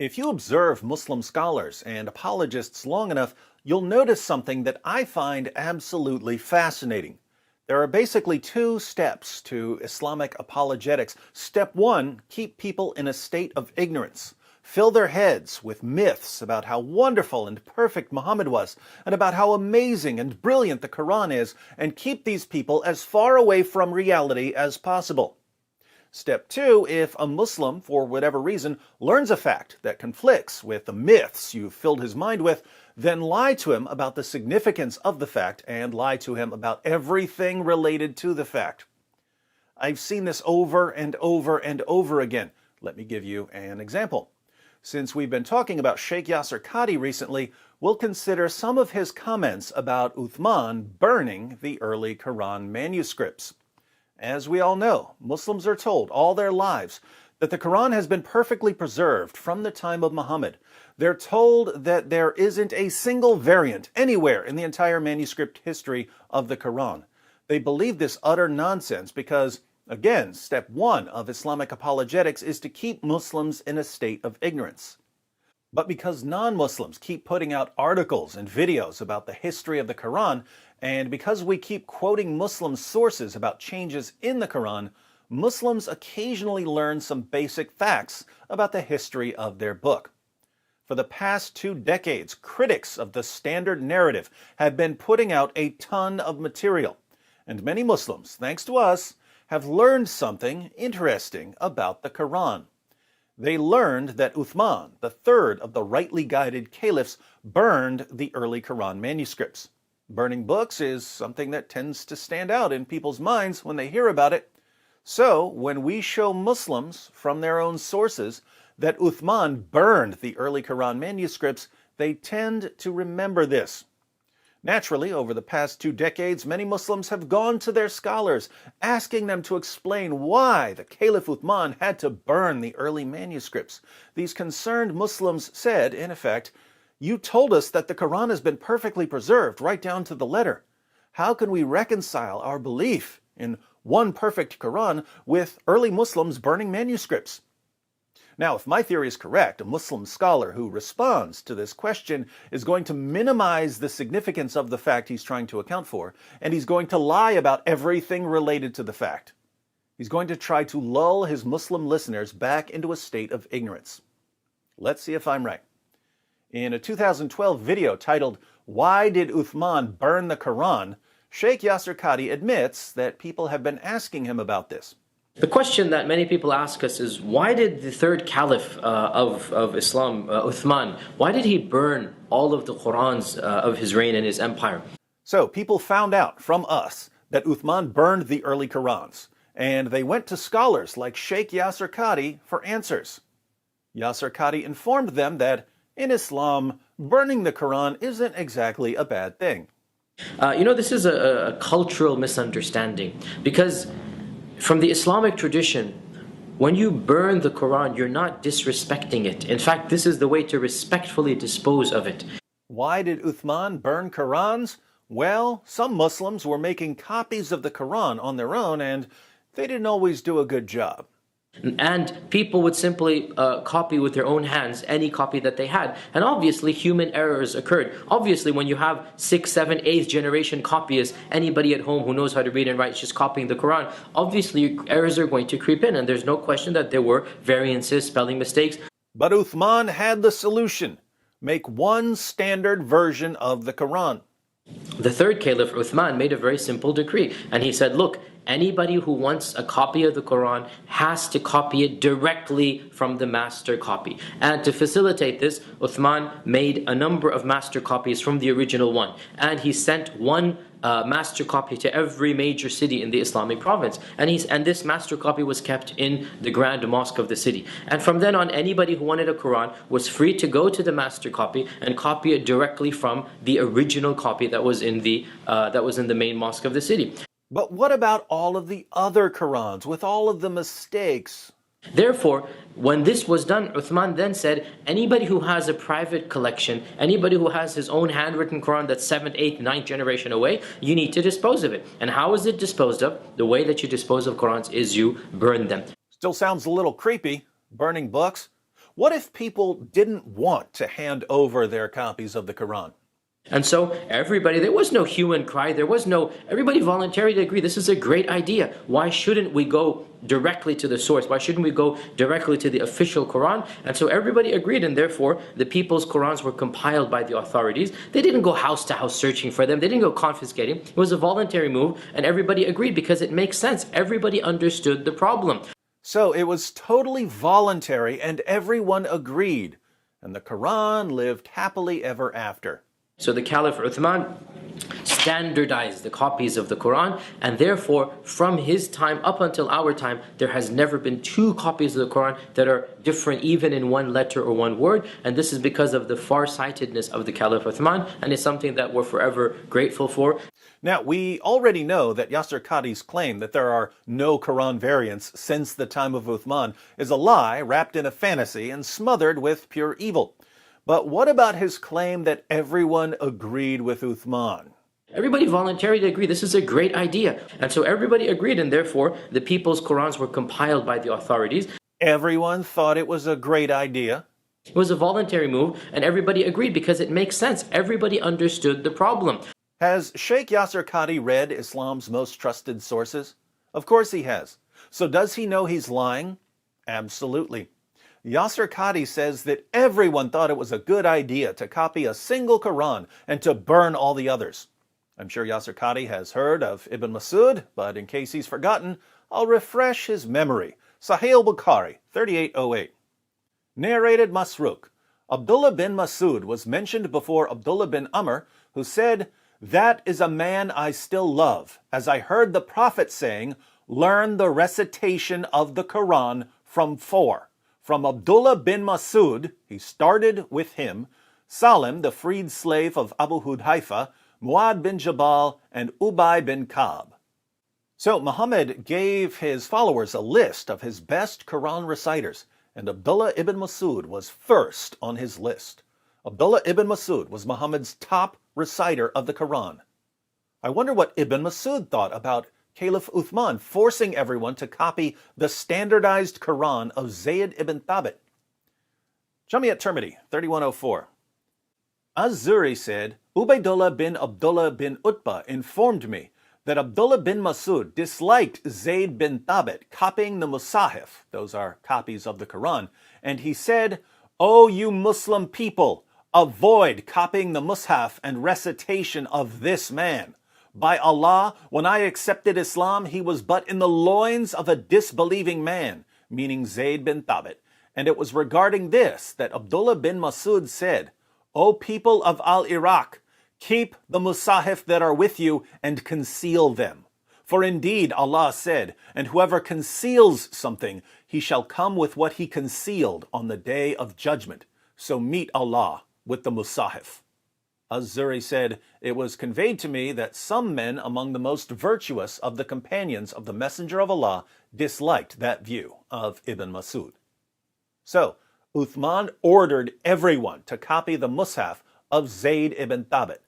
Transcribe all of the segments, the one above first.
If you observe Muslim scholars and apologists long enough, you'll notice something that I find absolutely fascinating. There are basically two steps to Islamic apologetics. Step one, keep people in a state of ignorance. Fill their heads with myths about how wonderful and perfect Muhammad was, and about how amazing and brilliant the Quran is, and keep these people as far away from reality as possible. Step two, if a Muslim, for whatever reason, learns a fact that conflicts with the myths you've filled his mind with, then lie to him about the significance of the fact and lie to him about everything related to the fact. I've seen this over and over and over again. Let me give you an example. Since we've been talking about Sheikh Yasir Qadhi recently, we'll consider some of his comments about Uthman burning the early Quran manuscripts. As we all know, Muslims are told all their lives that the Quran has been perfectly preserved from the time of Muhammad. They're told that there isn't a single variant anywhere in the entire manuscript history of the Quran. They believe this utter nonsense because, again, step one of Islamic apologetics is to keep Muslims in a state of ignorance. But because non-Muslims keep putting out articles and videos about the history of the Quran, and because we keep quoting Muslim sources about changes in the Quran, Muslims occasionally learn some basic facts about the history of their book. For the past 2 decades, critics of the standard narrative have been putting out a ton of material, and many Muslims, thanks to us, have learned something interesting about the Quran. They learned that Uthman, the third of the rightly guided caliphs, burned the early Quran manuscripts. Burning books is something that tends to stand out in people's minds when they hear about it. So, when we show Muslims from their own sources that Uthman burned the early Quran manuscripts, they tend to remember this. Naturally, over the past 2 decades, many Muslims have gone to their scholars, asking them to explain why the Caliph Uthman had to burn the early manuscripts. These concerned Muslims said, in effect, "You told us that the Quran has been perfectly preserved right down to the letter. How can we reconcile our belief in one perfect Quran with early Muslims burning manuscripts?" Now, if my theory is correct, a Muslim scholar who responds to this question is going to minimize the significance of the fact he's trying to account for, and he's going to lie about everything related to the fact. He's going to try to lull his Muslim listeners back into a state of ignorance. Let's see if I'm right. In a 2012 video titled, "Why Did Uthman Burn the Quran?" Sheikh Yasir Qadhi admits that people have been asking him about this. The question that many people ask us is, why did the third Caliph of Islam, Uthman, why did he burn all of the Qurans of his reign and his empire? So people found out from us that Uthman burned the early Qurans, and they went to scholars like Sheikh Yasir Qadhi for answers. Yasir Qadhi informed them that in Islam, burning the Quran isn't exactly a bad thing. This is a cultural misunderstanding, because from the Islamic tradition, when you burn the Quran, you're not disrespecting it. In fact, this is the way to respectfully dispose of it. Why did Uthman burn Qurans? Well, some Muslims were making copies of the Quran on their own, and they didn't always do a good job. And people would simply copy with their own hands any copy that they had. And obviously human errors occurred. Obviously when you have 6th, 7th, 8th generation copyists, anybody at home who knows how to read and write is just copying the Quran, obviously errors are going to creep in, and there's no question that there were variances, spelling mistakes. But Uthman had the solution. Make one standard version of the Quran. The third Caliph, Uthman, made a very simple decree, and he said, look, anybody who wants a copy of the Quran has to copy it directly from the master copy. And to facilitate this, Uthman made a number of master copies from the original one, and he sent one master copy to every major city in the Islamic province, and this master copy was kept in the grand mosque of the city. And from then on, anybody who wanted a Quran was free to go to the master copy and copy it directly from the original copy that was in the main mosque of the city. But what about all of the other Qurans with all of the mistakes? Therefore, when this was done, Uthman then said, anybody who has a private collection, anybody who has his own handwritten Quran that's 7th, 8th, 9th generation away, you need to dispose of it. And how is it disposed of? The way that you dispose of Qurans is you burn them. Still sounds a little creepy, burning books. What if people didn't want to hand over their copies of the Quran? And so everybody, there was no hue and cry, everybody voluntarily agreed this is a great idea. Why shouldn't we go directly to the source? Why shouldn't we go directly to the official Quran? And so everybody agreed, and therefore the people's Qurans were compiled by the authorities. They didn't go house to house searching for them. They didn't go confiscating. It was a voluntary move, and everybody agreed because it makes sense. Everybody understood the problem. So it was totally voluntary and everyone agreed, and the Quran lived happily ever after. So the Caliph Uthman standardized the copies of the Quran, and therefore from his time up until our time there has never been two copies of the Quran that are different even in one letter or one word, and this is because of the far-sightedness of the Caliph Uthman, and it's something that we're forever grateful for. Now, we already know that Yasir Qadhi's claim that there are no Quran variants since the time of Uthman is a lie wrapped in a fantasy and smothered with pure evil. But what about his claim that everyone agreed with Uthman? Everybody voluntarily agreed this is a great idea. And so everybody agreed, and therefore the people's Qurans were compiled by the authorities. Everyone thought it was a great idea. It was a voluntary move, and everybody agreed because it makes sense. Everybody understood the problem. Has Sheikh Yasir Qadhi read Islam's most trusted sources? Of course he has. So does he know he's lying? Absolutely. Yasir Qadhi says that everyone thought it was a good idea to copy a single Quran and to burn all the others. I'm sure Yasir Qadhi has heard of Ibn Masud, but in case he's forgotten, I'll refresh his memory. Sahih al-Bukhari, 3808. Narrated Masruq. Abdullah bin Masud was mentioned before Abdullah bin Amr, who said, "That is a man I still love, as I heard the Prophet saying, 'Learn the recitation of the Quran from four.' From Abdullah bin Masud, he started with him, Salim, the freed slave of Abu Hudhaifa, Muad bin Jabal, and Ubay bin Ka'b." So Muhammad gave his followers a list of his best Quran reciters, and Abdullah ibn Masud was first on his list. Abdullah ibn Masud was Muhammad's top reciter of the Quran. I wonder what Ibn Masud thought about Caliph Uthman forcing everyone to copy the standardized Quran of Zayd ibn Thabit. Jamiat Tirmidhi, 3104. Az-Zuri said, Ubaydullah bin Abdullah bin Utbah informed me that Abdullah bin Masud disliked Zayd bin Thabit copying the Musahif, those are copies of the Quran, and he said, "O you Muslim people, avoid copying the Mus'haf and recitation of this man. By Allah, when I accepted Islam, he was but in the loins of a disbelieving man," meaning Zayd bin Thabit. And it was regarding this that Abdullah bin Masud said, "O people of Al-Iraq, keep the Musahif that are with you and conceal them. For indeed Allah said, and whoever conceals something, he shall come with what he concealed on the day of judgment. So meet Allah with the Musahif." Az-Zuri said, "It was conveyed to me that some men among the most virtuous of the companions of the Messenger of Allah disliked that view of Ibn Masud." So, Uthman ordered everyone to copy the Mus'haf of Zayd ibn Thabit.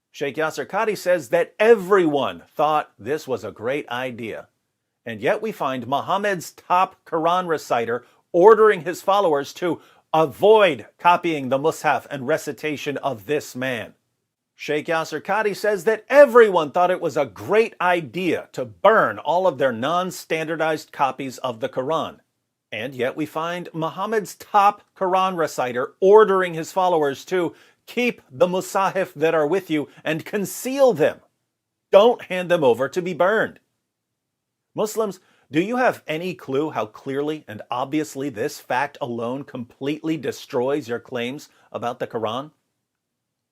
Sheikh Yasir Qadhi says that everyone thought this was a great idea. And yet we find Muhammad's top Quran reciter ordering his followers to avoid copying the Mus'haf and recitation of this man. Sheikh Yasir Qadhi says that everyone thought it was a great idea to burn all of their non-standardized copies of the Quran. And yet we find Muhammad's top Quran reciter ordering his followers to keep the Musahif that are with you and conceal them. Don't hand them over to be burned. Muslims, do you have any clue how clearly and obviously this fact alone completely destroys your claims about the Quran?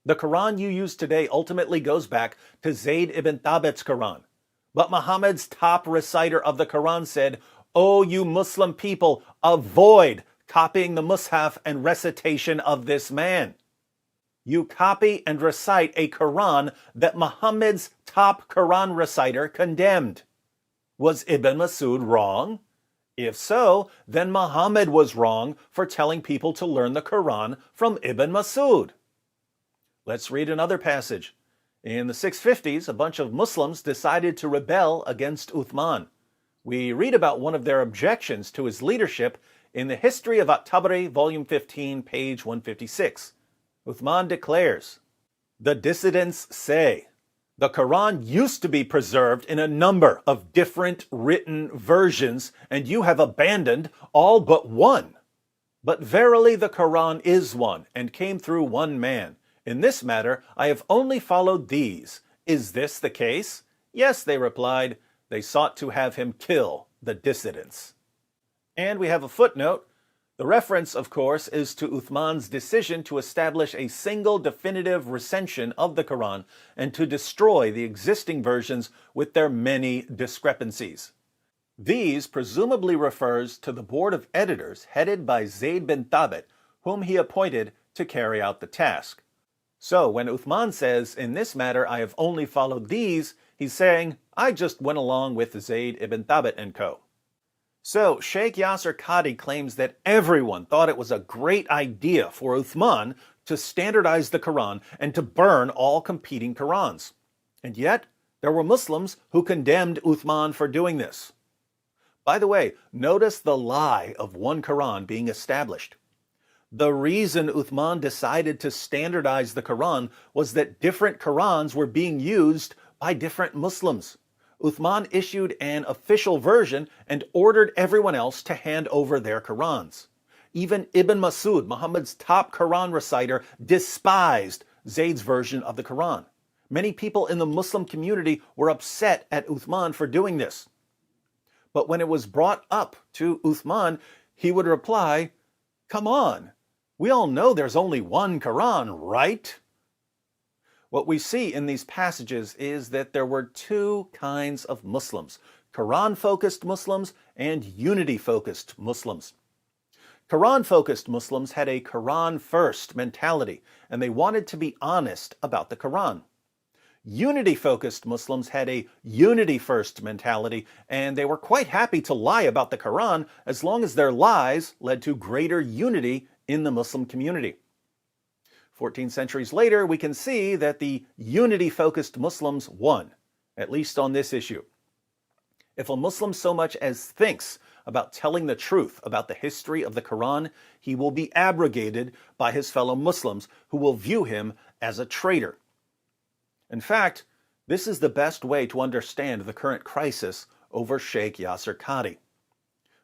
The Quran you use today ultimately goes back to Zayd ibn Thabit's Quran. But Muhammad's top reciter of the Quran said, "O you Muslim people, avoid copying the Mus'haf and recitation of this man." You copy and recite a Quran that Muhammad's top Quran reciter condemned. Was Ibn Masud wrong? If so, then Muhammad was wrong for telling people to learn the Quran from Ibn Masud. Let's read another passage. In the 650s, a bunch of Muslims decided to rebel against Uthman. We read about one of their objections to his leadership In the History of At-Tabari, Volume 15, page 156, Uthman declares, "The dissidents say, the Quran used to be preserved in a number of different written versions, and you have abandoned all but one. But verily the Quran is one, and came through one man. In this matter, I have only followed these. Is this the case?" "Yes," they replied. They sought to have him kill the dissidents. And we have a footnote. The reference, of course, is to Uthman's decision to establish a single definitive recension of the Quran and to destroy the existing versions with their many discrepancies. These presumably refers to the board of editors headed by Zayd bin Thabit, whom he appointed to carry out the task. So when Uthman says, "In this matter I have only followed these," he's saying, "I just went along with Zayd ibn Thabit and co." So Sheikh Yasir Qadhi claims that everyone thought it was a great idea for Uthman to standardize the Quran and to burn all competing Qurans. And yet, there were Muslims who condemned Uthman for doing this. By the way, notice the lie of one Quran being established. The reason Uthman decided to standardize the Quran was that different Qurans were being used by different Muslims. Uthman issued an official version and ordered everyone else to hand over their Qurans. Even Ibn Masud, Muhammad's top Quran reciter, despised Zayd's version of the Quran. Many people in the Muslim community were upset at Uthman for doing this. But when it was brought up to Uthman, he would reply, "Come on, we all know there's only one Quran, right?" What we see in these passages is that there were two kinds of Muslims: Quran-focused Muslims and unity-focused Muslims. Quran-focused Muslims had a Quran-first mentality, and they wanted to be honest about the Quran. Unity-focused Muslims had a unity-first mentality, and they were quite happy to lie about the Quran as long as their lies led to greater unity in the Muslim community. 14 centuries later, we can see that the unity-focused Muslims won, at least on this issue. If a Muslim so much as thinks about telling the truth about the history of the Quran, he will be abrogated by his fellow Muslims, who will view him as a traitor. In fact, this is the best way to understand the current crisis over Sheikh Yasir Qadhi.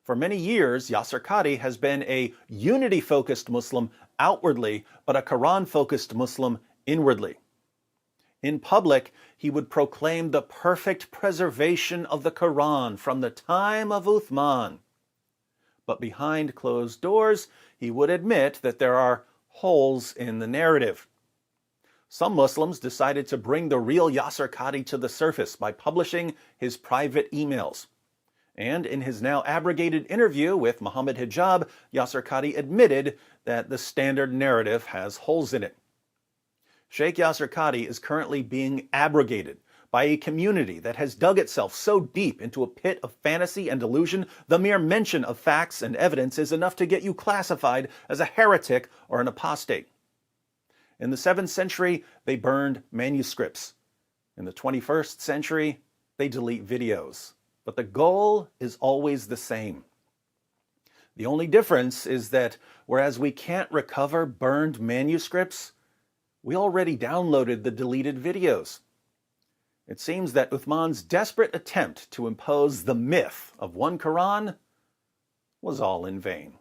For many years, Yasir Qadhi has been a unity-focused Muslim outwardly, but a Quran-focused Muslim inwardly. In public, he would proclaim the perfect preservation of the Quran from the time of Uthman. But behind closed doors, he would admit that there are holes in the narrative. Some Muslims decided to bring the real Yasir Qadhi to the surface by publishing his private emails. And in his now abrogated interview with Muhammad Hijab, Yasir Qadhi admitted that the standard narrative has holes in it. Sheikh Yasir Qadhi is currently being abrogated by a community that has dug itself so deep into a pit of fantasy and delusion, the mere mention of facts and evidence is enough to get you classified as a heretic or an apostate. In the 7th century, they burned manuscripts. In the 21st century, they delete videos. But the goal is always the same. The only difference is that whereas we can't recover burned manuscripts, we already downloaded the deleted videos. It seems that Uthman's desperate attempt to impose the myth of one Quran was all in vain.